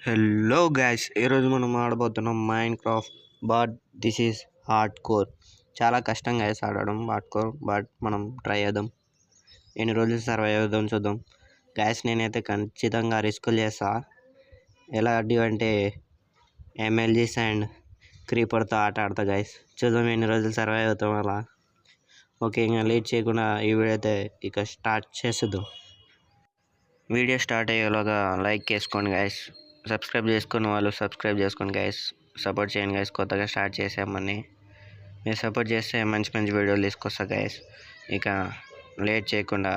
Hello guys, ఈరోజు మనం ఆడబోతున్నాం Minecraft. But this is hardcore. చాలా కష్టం గైస్ ఆడడం హార్డ్ కోర్. బట్ మనం ట్రై చేద్దాం. ఎన్ని రోజులు సర్వైవ్ అవుదాం చూద్దాం. గైస్ నేనైతే ఖచ్చితంగా రిస్కులు చేస్తా. ఎలాంటి అంటే ఎమ్ఎల్జీస్ అండ్ క్రీపర్తో ఆట ఆడతా గైస్. చూద్దాం ఎన్ని రోజులు సర్వైవ్ అవుతాం అలా. ఓకే, ఇంకా లేట్ చేయకుండా ఈ వీడియో అయితే ఇక స్టార్ట్ చేసేద్దాం. వీడియో స్టార్ట్ అయ్యేలాగా లైక్ చేసుకోండి గైస్. సబ్స్క్రైబ్ చేసుకున్న వాళ్ళు సబ్స్క్రైబ్ చేసుకోండి గైస్. సపోర్ట్ చేయండి గైస్. కొత్తగా స్టార్ట్ చేసామని మీరు సపోర్ట్ చేస్తే మంచి మంచి వీడియోలు తీసుకొస్తా గైస్. ఇక లేట్ చేయకుండా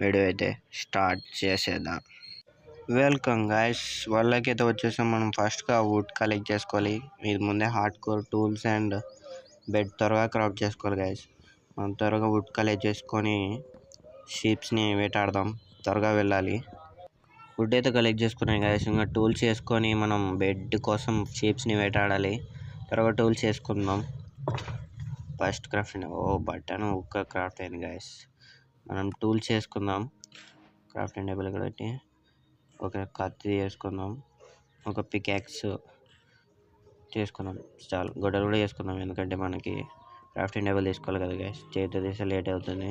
వీడియో అయితే స్టార్ట్ చేసేద్దాం. Welcome guys. వాళ్ళకి అయితే వచ్చేసాం. మనం ఫస్ట్గా వుడ్ కలెక్ట్ చేసుకోవాలి. ఇది ముందే hard core tools and bed త్వరగా క్రాఫ్ట్ చేసుకోవాలి గైస్. మనం త్వరగా వుడ్ కలెక్ట్ చేసుకొని షీప్స్ని వేటాడదాం. త్వరగా వెళ్ళాలి. వుడ్ అయితే కలెక్ట్ చేసుకున్నాం గైస్. ఇంకా టూల్స్ చేసుకొని మనం బెడ్ కోసం షీప్స్ని వేటాడాలి. త్వరగా టూల్స్ చేసుకుందాం. ఫస్ట్ క్రాఫ్ట్ బటన్ ఒక్క క్రాఫ్ట్ అయింది గైస్. మనం టూల్స్ చేసుకుందాం. క్రాఫ్టింగ్ టేబుల్ ఇక్కడ పెట్టి ఒక కత్తి చేసుకుందాం. ఒక పికాక్స్ చేసుకుందాం. చాలు. గొడ్డలు కూడా చేసుకుందాం, ఎందుకంటే మనకి క్రాఫ్టింగ్ టేబుల్ తీసుకోవాలి కదా గైస్. చేతితో తీస్తే లేట్ అవుతుంది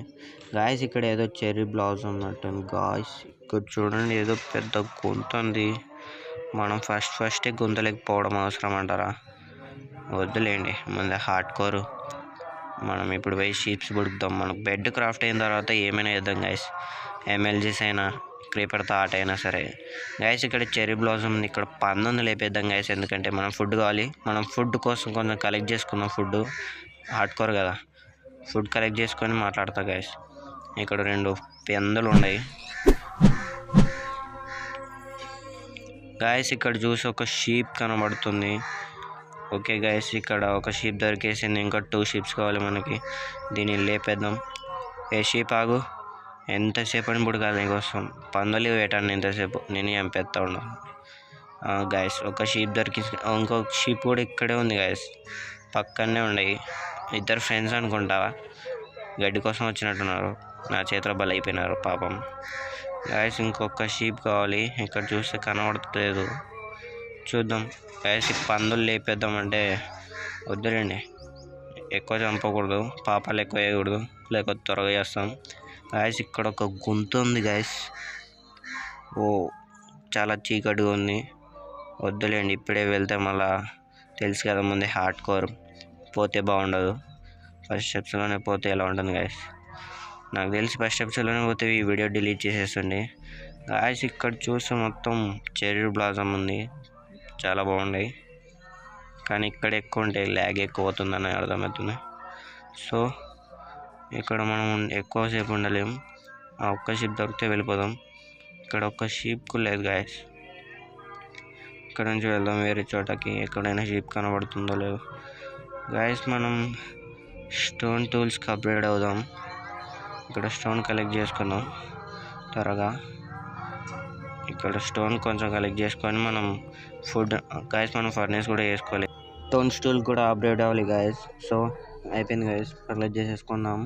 గాయస్. ఇక్కడ ఏదో చెర్రీ బ్లాసమ్ ఉన్నట్టుంది గాయస్. ఇక్కడ చూడండి, ఏదో పెద్ద గుంత ఉంది. మనం ఫస్టే గుంతలేకపోవడం అవసరం అంటారా? వద్దులేండి, ముందే హార్డ్ కోర్. మనం ఇప్పుడు పోయి షీప్స్ బుడుకుదాం. మనకు బెడ్ క్రాఫ్ట్ అయిన తర్వాత ఏమైనా చేద్దాం గైస్. ఎమ్ఎల్జీస్ అయినా క్రీపర్తో ఆట అయినా సరే గైస్. ఇక్కడ చెర్రీ బ్లాసమ్ ఉంది. ఇక్కడ పందుని లేపేద్దాం గైస్, ఎందుకంటే మనం ఫుడ్ కావాలి. మనం ఫుడ్ కోసం కొంచెం కలెక్ట్ చేసుకుందాం. ఫుడ్ హార్డ్ కోర్ కదా. ఫుడ్ కలెక్ట్ చేసుకొని మాట్లాడతా గైస్. ఇక్కడ 2 పందులు ఉన్నాయి గాయస్. ఇక్కడ చూసి ఒక షీప్ కనబడుతుంది. ఓకే గైస్, ఇక్కడ ఒక షీప్ దొరికేసింది. ఇంకా 2 షీప్స్ కావాలి మనకి. దీన్ని లేపేద్దాం. ఏ షీప్ ఆగు. ఎంతసేపు అని బుడకాలి నీకోసం. పందులు వేటాను ఎంతసేపు. నేను చంపేస్తా ఉన్నా గాయస్. ఒక షీప్ దొరికి, ఇంకొక షీప్ కూడా ఇక్కడే ఉంది గాయస్. పక్కనే ఉన్నాయి. ఇద్దరు ఫ్రెండ్స్ అనుకుంటావా. గడ్డి కోసం వచ్చినట్టున్నారు. నా చేతిలో బలైపోయినారు పాపం గాయస్. ఇంకొక షీప్ కావాలి. ఇక్కడ చూస్తే కనబడట్లేదు. చూద్దాం గాయస్. ఈ పందులు లేపేద్దామంటే వద్దులేండి, ఎక్కువ చంపకూడదు. పాపాలు ఎక్కువ వేయకూడదు, లేకపోతే త్వరగా చేస్తాం గాయస్. ఇక్కడ ఒక గుంత ఉంది గాయస్. ఓ, చాలా చీకటిగా ఉంది. వద్దులేండి, ఇప్పుడే వెళ్తే మళ్ళా తెలుసు కదా, ముందే హార్డ్ కోర్. పోతే బాగుండదు. ఫస్ట్ స్టెప్స్లోనే పోతే ఎలా ఉంటుంది గాయస్. నాకు తెలిసి ఫస్ట్ స్టెప్స్లోనే పోతే ఈ వీడియో డిలీట్ చేసేస్తుంది గాయస్. ఇక్కడ చూస్తే మొత్తం చెర్రీ బ్లాసమ్ ఉంది. చాలా బాగున్నాయి, కానీ ఇక్కడ ఎక్కువ ఉంటే ల్యాగ్ ఎక్కువ అవుతుందని అర్థమవుతుంది. సో ఇక్కడ మనం ఎక్కువసేపు ఉండలేము. ఆ ఒక్క షీప్ దొరికితే వెళ్ళిపోదాం. ఇక్కడ ఒక్క షీప్ లేదు గాయస్. ఇక్కడ నుంచి వెళ్దాం వేరే చోటకి. ఎక్కడైనా షీప్ కనబడుతుందో లేదో గాయస్. మనం స్టోన్ టూల్స్కి అప్గ్రేడ్ అవుదాం. ఇక్కడ స్టోన్ కలెక్ట్ చేసుకుందాం త్వరగా. ఇక్కడ స్టోన్ కొంచెం కలెక్ట్ చేసుకొని మనం ఫుడ్ గాయస్, మనం ఫర్నేస్ కూడా వేసుకోవాలి. స్టోన్ స్టూల్ కూడా అప్గ్రేడ్ అవ్వాలి గాయస్. సో అయిపోయింది గాయస్, కలెక్ట్ చేసేసుకుందాం.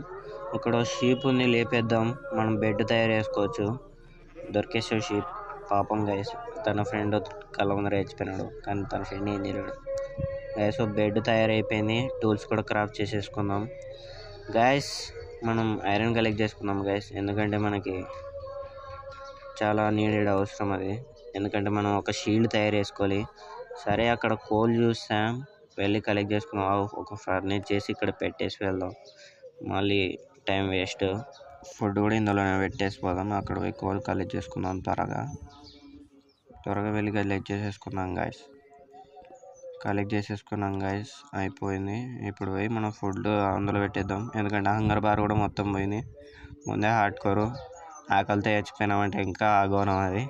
ఇక్కడ షీప్ ఉంది, లేపేద్దాం. మనం బెడ్ తయారు చేసుకోవచ్చు. దొరికేసే షీప్ పాపం గాయస్. తన ఫ్రెండ్ కళ్ళ ముందర చచ్చిపోయినాడు, కానీ తన ఫ్రెండ్ ఏం చేయలేడు గాయస్. బెడ్ తయారైపోయింది. టూల్స్ కూడా క్రాఫ్ట్ చేసేసుకుందాం గాయస్. మనం ఐరన్ కలెక్ట్ చేసుకుందాం గాయస్, ఎందుకంటే మనకి చాలా నీడెడ్ అవసరం అది. ఎందుకంటే మనం ఒక షీల్డ్ తయారు చేసుకోవాలి. సరే, అక్కడ కోల్ చూసాం, వెళ్ళి కలెక్ట్ చేసుకుందాం. ఒక ఫర్నేస్ చేసి ఇక్కడ పెట్టేసి వెళ్దాం. మళ్ళీ టైం వేస్ట్. ఫుడ్ కూడా ఇందులోనే పెట్టేసిపోదాం. అక్కడ పోయి కోల్ కలెక్ట్ చేసుకుందాం. త్వరగా వెళ్ళి కలెక్ట్ చేసేసుకుందాం గాయస్. కలెక్ట్ చేసేసుకున్నాం గాయస్, అయిపోయింది. ఇప్పుడు పోయి మనం ఫుడ్ అందులో పెట్టేద్దాం, ఎందుకంటే హంగర్ బార్ కూడా మొత్తం పోయింది. ముందే హార్డ్ కోరు. ఆకలితో చచ్చిపోయినామంటే ఇంకా ఆగోనం అది.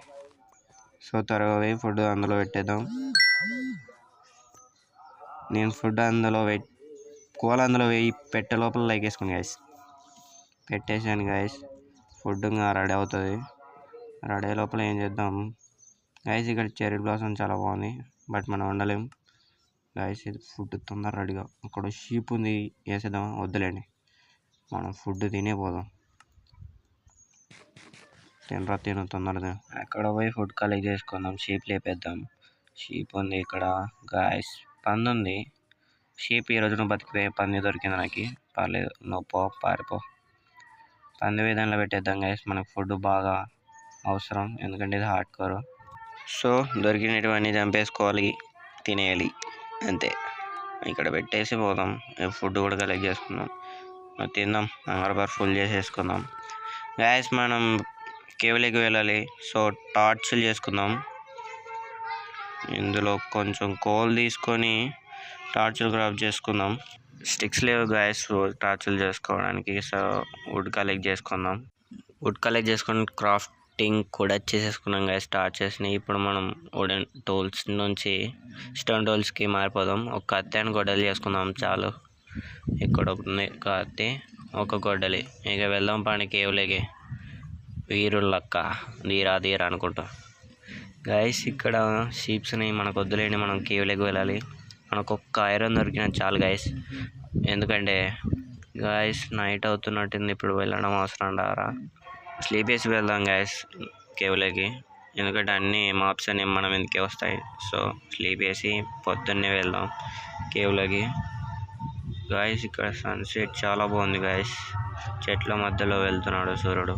సో త్వరగా పోయి ఫుడ్ అందులో పెట్టేద్దాం. నేను ఫుడ్ అందులో కోల్ అందులో వేయి పెట్టే లోపల లైక్ వేసుకోండి గాయస్. పెట్టేసాను గాయస్. ఫుడ్ ఇంకా రెడీ అవుతుంది. రెడీ అయ్యే లోపల ఏం చేద్దాం గాయస్. ఇక్కడ చెర్రీ బ్లాసమ్ చాలా బాగుంది, బట్ మనం వండలేం గాయస్. ఇది ఫుడ్ తొందర రెడీగా. అక్కడ షీప్ ఉంది, వేసేద్దాం. వద్దులేండి, మనం ఫుడ్ తినే పోదాం. తిను తొందరగా. అక్కడ పోయి ఫుడ్ కలెక్ట్ చేసుకుందాం. షీప్ లేపేద్దాం. షీప్ ఉంది ఇక్కడ గాయస్. పంది ఉంది. షీప్ ఈ రోజున బతికిపోయి పంది దొరికింది నాకు. పర్లేదు, నువ్వు పారిపో. పంది విధంగా పెట్టేద్దాం గాయస్. మనకు ఫుడ్ బాగా అవసరం, ఎందుకంటే ఇది హార్డ్ కోర్. సో దొరికినటువన్నీ చంపేసుకోవాలి, తినేయాలి అంతే. ఇక్కడ పెట్టేసి పోదాం. ఫుడ్ కూడా కలెక్ట్ చేసుకుందాం, తిందాం. హంగర్ బార్ ఫుల్ చేసేసుకుందాం గాయస్. మనం కేవ్లోకి వెళ్ళాలి. సో టార్చ్లు చేసుకుందాం. ఇందులో కొంచెం కోల్ తీసుకొని టార్చ్లు క్రాఫ్ట్ చేసుకుందాం. స్టిక్స్ లేవు గాయస్ టార్చ్లు చేసుకోవడానికి. సో వుడ్ కలెక్ట్ చేసుకుందాం. వుడ్ కలెక్ట్ చేసుకొని క్రాఫ్టింగ్ కూడా చేసేసుకున్నాం గాయస్ టార్చెస్ని. ఇప్పుడు మనం వుడెన్ టూల్స్ నుంచి స్టోన్ టూల్స్కి మారిపోదాం. ఒక కత్తి అని గొడ్డలి చేసుకుందాం చాలు. ఇక్కడ ఉంది కత్తి, ఒక గొడ్డలి. ఇక వెళ్దాం పని కేవ్లోకి. వీరులక్క ధీరా అనుకుంటా గాయస్. ఇక్కడ షీప్స్ని మనకు వద్దులేండి, మనం కేవ్లోకి వెళ్ళాలి. మనకు ఒక్క ఐరన్ దొరికిన చాలు గాయస్. ఎందుకంటే గాయస్ నైట్ అవుతున్నట్టుంది, ఇప్పుడు వెళ్ళడం అవసరం రారా. స్లీప్ వేసి వెళ్దాం గాయస్ కేవ్లోకి, ఎందుకంటే అన్ని మాప్స్ అన్ని మనం ఎందుకే వస్తాయి. సో స్లీప్ వేసి పొద్దున్నే వెళ్దాం కేవ్లోకి గాయస్. ఇక్కడ సన్సెట్ చాలా బాగుంది గాయస్. చెట్ల మధ్యలో వెళ్తున్నాడు సూర్యుడు.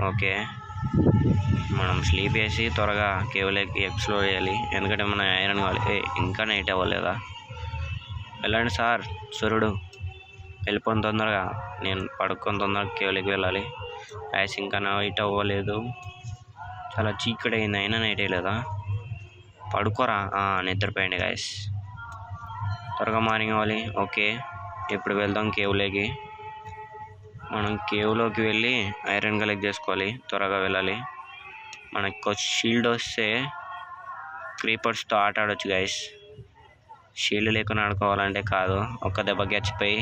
ఓకే, మనం స్లీప్ వేసి త్వరగా కేవ్లోకి ఎక్స్ప్లోర్ చేయాలి, ఎందుకంటే మన ఐరన్ కావాలి. ఇంకా నైట్ అవ్వలేదా? వెళ్ళండి సార్, సూర్యుడు వెళ్ళిపోయిన తొందరగా. నేను పడుకొని తొందరగా కేవ్లోకి వెళ్ళాలి గాయస్. ఇంకా నైట్ అవ్వలేదు, చాలా చీకటి అయింది, అయినా నైట్ అయ్యలేదా? పడుకోరా. నిద్రపోయండి గాయస్, త్వరగా మార్నింగ్ అవ్వాలి. ఓకే, ఇప్పుడు వెళ్దాం కేవ్లోకి. మనం కేవ్లోకి వెళ్ళి ఐరన్ కలెక్ట్ చేసుకోవాలి, త్వరగా వెళ్ళాలి. మనకు షీల్డ్ వస్తే క్రీపర్స్తో ఆట ఆడొచ్చు గాయస్. షీల్డ్ లేకుండా ఆడుకోవాలంటే కాదు, ఒక్క దెబ్బకి చచ్చిపోయి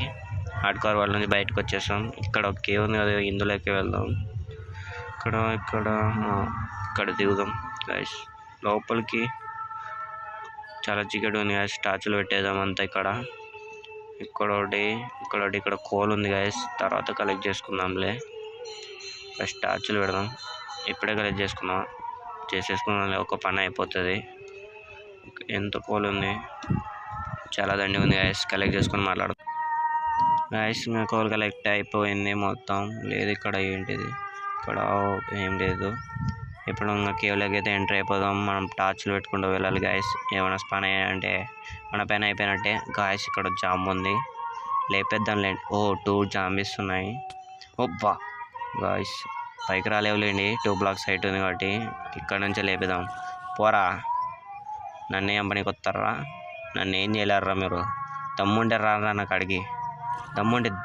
ఆడుకోవాలి వాళ్ళ నుంచి బయటకు వచ్చేస్తాం. ఇక్కడ ఒక కేవ్ ఉంది కదా, ఇందులోకి వెళ్దాం. ఇక్కడ దిగుదాం గాయస్. లోపలికి చాలా చీకటి ఉంది గాయస్. టార్చ్లు పెట్టేద్దాం అంతా. ఇక్కడ కోల్ ఉంది గాయస్, తర్వాత కలెక్ట్ చేసుకుందాంలే. ఫస్ట్ టార్చ్లు పెడదాం. ఇప్పుడే కలెక్ట్ చేసేసుకుందాంలే, ఒక పని అయిపోతుంది. ఎంత కోల్ ఉంది, చాలా దండి ఉంది గాయస్. కలెక్ట్ చేసుకొని మాట్లాడదాం గాయస్. కోల్ కలెక్ట్ అయిపోయింది మొత్తం. లేదు ఇక్కడ ఏంటిది, ఇక్కడ ఏం లేదు. ఇప్పుడు ఇంకా కేవ్లోకి అయితే ఎంటర్ అయిపోదాం. మనం టార్చ్లు పెట్టుకుంటూ వెళ్ళాలి గాయస్. ఏమైనా స్పాన్ అయ్యాయంటే మన పైన అయిపోయినట్టే గాయస్. ఇక్కడ జాంబ్ ఉంది, లేపేద్దాంలేండి. 2 జాంబీస్ ఉన్నాయి. ఓబ్బా గాయస్, పైకి రాలేవులేండి, 2 బ్లాక్స్ హైట్ ఉంది కాబట్టి. ఇక్కడ నుంచే లేపేద్దాం. పోరా, నన్ను ఏం పనికి వస్తారా? నన్ను ఏం చేయలేరా మీరు? దమ్ముంటే రారా నాకు అడిగి,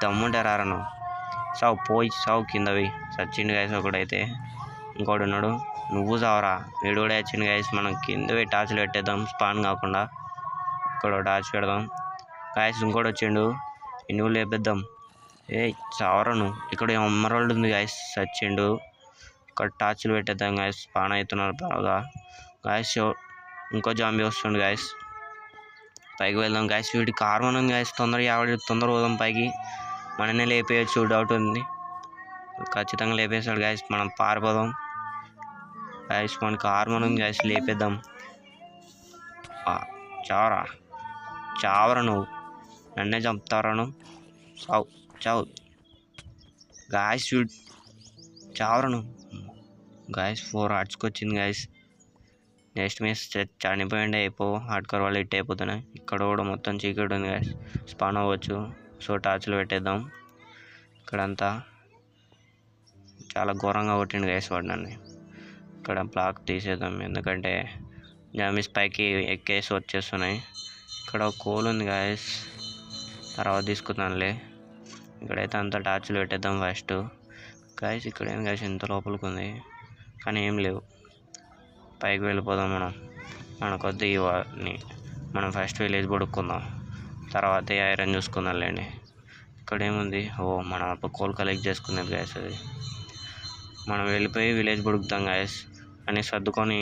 దమ్ముంటే రారా నువ్వు. సావు కిందవి. చచ్చిండు గాయస్ ఒకడైతే. ఇంకోటి ఉన్నాడు, నువ్వు సావరా. వీడు కూడా వచ్చిండు గాయస్. మనం కింద టార్చ్లు పెట్టేద్దాం స్పాన్ కాకుండా. ఇక్కడ టార్చ్ పెడదాం గాయస్. ఇంకోటి వచ్చిండు, నువ్వు లేపేద్దాం. చావరా నువ్వు. ఇక్కడ ఎమరాల్డ్ ఉంది గాయస్, చచ్చిండు. ఇక్కడ టార్చ్లు పెట్టేద్దాం గాయస్. స్పాన్ అవుతున్నారు బాగా గాయస్. ఇంకో జాంబీ వస్తుండు గాయస్. పైకి వెళ్దాం గాయస్. వీడికి కార్బన్ ఉంది గాయస్. తొందర పోదాం పైకి. మననే లేపేయచ్చు, డౌట్ ఉంది. ఖచ్చితంగా లేపేస్తాడు గాయస్. మనం పారిపోదాం గాయస్. మనకి కార్బన్ ఉంది గాయస్, లేపేద్దాం. చావరా నువ్వు, నన్నే చంపుతారా నువ్వు. చావు గాయస్. చావరా నువ్వు గాయస్. 4 హార్ట్స్కి వచ్చింది గాయస్. నెక్స్ట్ మిస్ చనిపోయిండే హార్డ్ కోర్ వాళ్ళు హిట్ అయిపోతున్నాయి. ఇక్కడ కూడా మొత్తం చీకటి ఉంది గాయస్, స్పాన్ అవ్వచ్చు. సో టార్చ్లు పెట్టేద్దాం. ఇక్కడంతా చాలా ఘోరంగా కొట్టిండు గాయస్ వాడు నన్ను. ఇక్కడ బ్లాక్ తీసేద్దాం, ఎందుకంటే జాంబీస్ పైకి ఎక్కేసి వచ్చేస్తున్నాయి. ఇక్కడ కోల్ ఉంది గాయస్, తర్వాత తీసుకుందాంలే. ఇక్కడైతే అంతా టార్చ్లు పెట్టేద్దాం ఫస్ట్ గాయస్. ఇక్కడ ఏం గాయస్, ఇంత లోపలికి ఉంది కానీ ఏం లేవు. పైకి వెళ్ళిపోదాం మనకొద్దు ఇవన్నీ. మనం ఫస్ట్ విలేజ్ బుడుక్కుందాం, తర్వాత ఐరన్ చూసుకుందాంలేండి. ఇక్కడ ఏముంది, మనం అప్పుడు కోల్ కలెక్ట్ చేసుకునేది గాయస్. అది మనం వెళ్ళిపోయి విలేజ్ బుడుకుతాం గాయస్. అన్నీ సర్దుకొని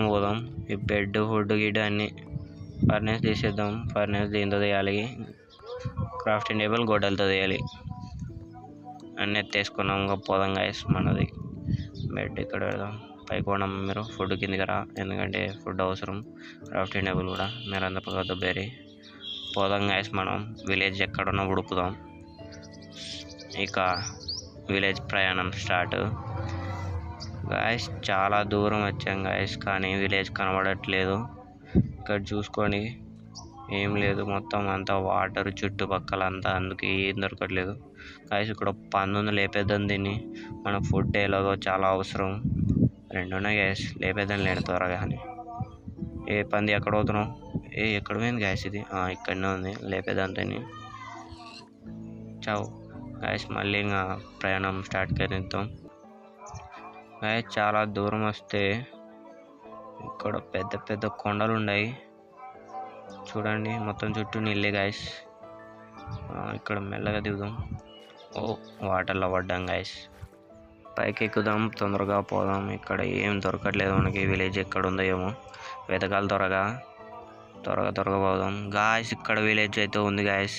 పోదాం. ఈ బెడ్ ఫుడ్ గిడ్ అన్నీ ఫర్నేస్ తీసేద్దాం. ఫర్నేస్ దీంతో తీయాలి, క్రాఫ్టింగ్ టేబుల్ గొడ్డలతో తీయాలి. అన్నీ ఎత్తేసుకున్నాం. ఇంకా పోదాం గాయస్. మనది బెడ్ ఇక్కడ పెడదాం. పైకి పోవడం మీరు ఫుడ్ కిందికి రా, ఎందుకంటే ఫుడ్ అవసరం, క్రాఫ్టింగ్ టేబుల్ కూడా. మీరు అంత పక్కతో బేరీ పోదాం గాయస్. మనం విలేజ్ ఎక్కడున్నా ఉడుకుదాం. ఇక విలేజ్ ప్రయాణం స్టార్ట్ గాయస్. చాలా దూరం వచ్చాం గాయస్, కానీ విలేజ్ కనబడట్లేదు. ఇక్కడ చూసుకోండి, ఏం లేదు, మొత్తం అంతా వాటర్ చుట్టుపక్కల అంతా, అందుకే ఏం దొరకట్లేదు గాయస్. ఇక్కడ పందుని లేపేద్దాం దీన్ని, మనకు ఫుడ్ ఎలాగో చాలా అవసరం. 2 ఉన్నాయి గాయస్, లేపేద్దాం లేని త్వరగా. అని ఏ పంది ఎక్కడ పోతున్నావు? ఎక్కడ పోయింది గాయస్? ఇది ఇక్కడనే ఉంది, లేపేద్దాం దీన్ని. చావు గాయస్. మళ్ళీ ఇంకా ప్రయాణం స్టార్ట్ చేద్దాం గాయస్. చాలా దూరం వస్తే ఇక్కడ పెద్ద పెద్ద కొండలు ఉన్నాయి చూడండి, మొత్తం చుట్టూ నీళ్ళే గాయస్. ఇక్కడ మెల్లగా దిగుదాం. వాటర్లో పడ్డాం గాయస్. పైకి ఎక్కుదాం, తొందరగా పోదాం. ఇక్కడ ఏం దొరకట్లేదు మనకి. విలేజ్ ఎక్కడ ఉందో ఏమో వెతకాలి. త్వరగా పోదాం గాయస్. ఇక్కడ విలేజ్ అయితే ఉంది గాయస్.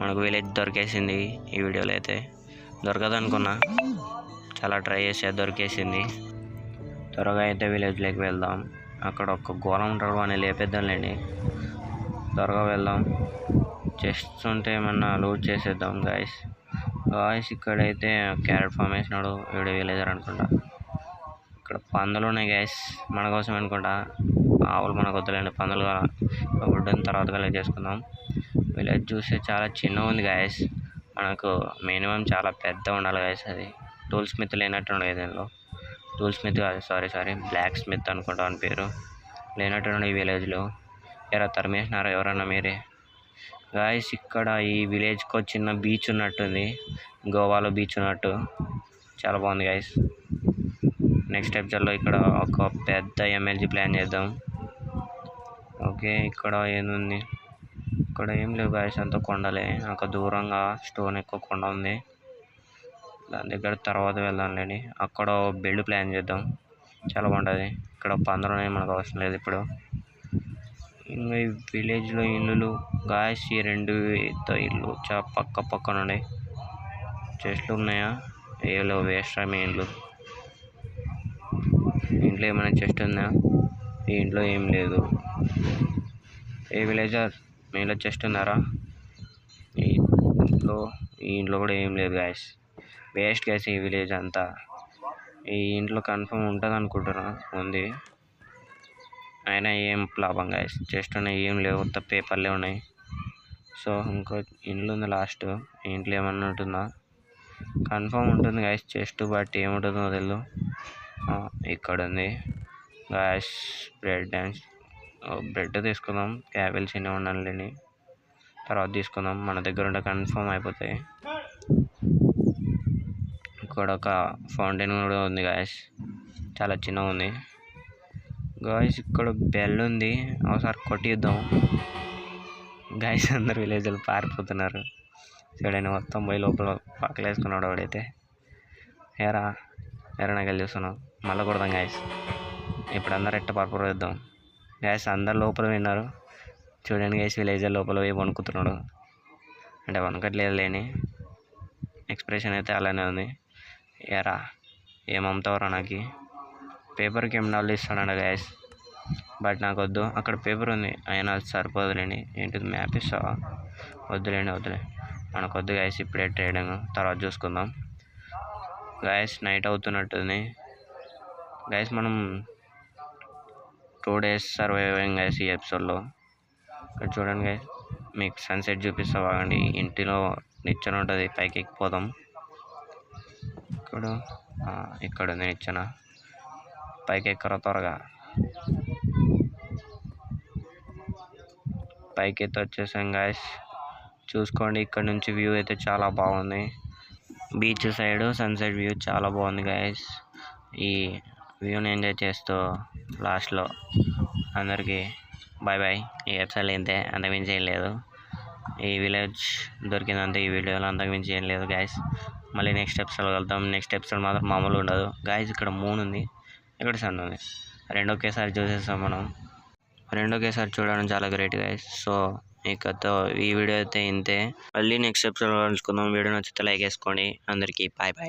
మనకు విలేజ్ దొరికేసింది. ఈ వీడియోలో అయితే దొరకదు అనుకున్నా, చాలా ట్రై చేసే దొరికేసింది. త్వరగా అయితే విలేజ్లోకి వెళ్దాం. అక్కడ ఒక ఘోరం ఉంటాడు, అని లేపేద్దాంలేండి. త్వరగా వెళ్దాం. చెస్ట్ ఉంటే ఏమన్నా లూట్ చేసేద్దాం గాయస్. ఇక్కడైతే క్యారెట్ ఫామ్ వేసినాడు వీడియో విలేజర్ అనుకుంటా. ఇక్కడ పందులు ఉన్నాయి గాయస్, మన కోసం అనుకుంటా. ఆవులు మనకు వద్దులేండి, పందులు ఫుడ్ తర్వాత కలెక్ట్ చేసుకుందాం. విలేజ్ చూస్తే చాలా చిన్నగా ఉంది గాయస్. మనకు మినిమం చాలా పెద్ద ఉండాలి గాయస్. అది టూల్ స్మిత్ లేనట్టు ఉండదు దీనిలో. టూల్ స్మిత్ కాదు, సారీ బ్లాక్ స్మిత్ అనుకుంటా అని పేరు. లేనట్టు ఈ విలేజ్లో. తరిమేసినారా ఎవరన్నా మీరే గాయస్? ఇక్కడ ఈ విలేజ్కి ఒక చిన్న బీచ్ ఉన్నట్టుంది, గోవాలో బీచ్ ఉన్నట్టు. చాలా బాగుంది గాయస్. నెక్స్ట్ ఎపిసోడ్లో ఇక్కడ ఒక పెద్ద MLG ప్లాన్ చేద్దాం. ఓకే, ఇక్కడ ఏముంది? ఇక్కడ ఏం లేవు గాయస్, అంతా కొండలే. ఒక దూరంగా స్టోన్ ఎక్కువ కొండ ఉంది, దాని దగ్గర తర్వాత వెళ్దాంలేండి. అక్కడ బిల్డ్ ప్లాన్ చేద్దాం, చాలా బాగుంటుంది. ఇక్కడ పందులు మనకు అవసరం లేదు ఇప్పుడు. ఇంకా ఈ విలేజ్లో ఇల్లులు గాయస్, ఈ 2 ఇల్లు పక్కన ఉన్నాయి. చెట్లు ఉన్నాయా? ఏలో వేస్ట్ మీ ఇంట్లో ఏమైనా చెస్ట్ ఉందా? ఈ ఇంట్లో ఏం లేదు. ఏ విలేజర్ మీ ఇంట్లో చెస్ట్ ఉన్నారా? ఈ ఇంట్లో కూడా ఏం లేదు గాయస్. వేస్ట్ గాయస్ ఈ విలేజ్ అంతా. ఈ ఇంట్లో కన్ఫర్మ్ ఉంటుంది అనుకుంటున్నా, ఉంది. అయినా ఏం లాభం గాయస్, చెస్ట్ ఉన్నాయి ఏం లేవు, కొత్త పేపర్లే ఉన్నాయి. సో ఇంకో ఇంట్లో ఉంది లాస్ట్. ఇంట్లో ఏమన్నా ఉంటుందా? కన్ఫర్మ్ ఉంటుంది గాయస్ చెస్ట్, బట్ ఏముంటుందో తెలియదు. ఇక్కడ ఉంది గాయస్ బ్రెడ్ తీసుకుందాం. క్యాబెల్స్ ఎన్ని ఉండాలని తర్వాత తీసుకుందాం, మన దగ్గర ఉంటే కన్ఫర్మ్ అయిపోతాయి. ఇక్కడ ఒక ఫౌంటైన్ కూడా ఉంది గాయస్, చాలా చిన్నగా ఉంది గాయస్. ఇక్కడ బెల్ ఉంది, ఒకసారి కొట్టిద్దాం గాయస్. అందరు విలేజ్లో పారిపోతున్నారు చూడండి, మొత్తం పోయి లోపల పక్కలు వేసుకున్నాడు వాడైతే. ఎరా నాకు చూస్తున్నావు, మళ్ళీ కొడదాం గాయస్. ఇప్పుడు అందరు ఎట్ట పారిపోద్దాం గాయస్. అందరు లోపల విన్నారు చూడండి గాయస్. విలేజర్ లోపల పోయి వణుకుతున్నాడు, అంటే వణకట్లేదు లేని ఎక్స్ప్రెషన్ అయితే అలానే ఉంది. ఎరా ఏం అమ్ముతావరా? నాకు పేపర్కి $8 ఇస్తాడంట గాయస్, బట్ నాకు వద్దు. అక్కడ పేపర్ ఉంది, అయినా సరిపోదులేండి. ఏంటిది మ్యాప్ ఇస్తావా? వద్దులే మనకు వద్దు గాయస్. ఇప్పుడే ట్రేడింగ్ తర్వాత చూసుకుందాం గాయస్. Night అవుతున్నట్టుంది guys. మనం 2 days సర్వైవ్ అయ్యాం గాయస్ ఈ ఎపిసోడ్లో. ఇక్కడ చూడండి గాయస్, మీకు సన్సెట్ చూపిస్తా బాగండి. ఇంటిలో నిచ్చెన ఉంటుంది, పైకి ఎక్కిపోదాం. ఇక్కడ ఉంది నిచ్చెన, పైకి ఎక్కరా త్వరగా. పైకి అయితే వచ్చేసాం గాయస్. చూసుకోండి, ఇక్కడ నుంచి వ్యూ అయితే చాలా బాగుంది. బీచ్ సైడ్ సన్సెట్ వ్యూ చాలా బాగుంది గాయస్. ఈ వ్యూని ఎంజాయ్ చేస్తూ లాస్ట్లో అందరికీ బాయ్. ఈ ఎపిసోడ్ అయితే అంతకుమించి ఏం లేదు. ఈ విలేజ్ దొరికిందంటే ఈ వీడియోలో అంతకుమించి ఏం లేదు గాయస్. మళ్ళీ నెక్స్ట్ ఎపిసోడ్ వెళ్తాం. నెక్స్ట్ ఎపిసోడ్ మాత్రం మామూలుగా ఉండదు గాయస్. ఇక్కడ మూన్ ఉంది, ఇక్కడ సన్ ఉంది, 2 ఒకేసారి చూసేస్తాం మనం. 2 ఒకేసారి చూడడం చాలా గ్రేట్ గాయస్. సో ఇకతో ఈ వీడియో అయితే ఇంతే. మళ్ళీ నెక్స్ట్ ఎపిసోడ్ కలుసుకుందాం. వీడియో నచ్చితే లైక్ వేసుకోండి. అందరికీ బాయ్ బాయ్.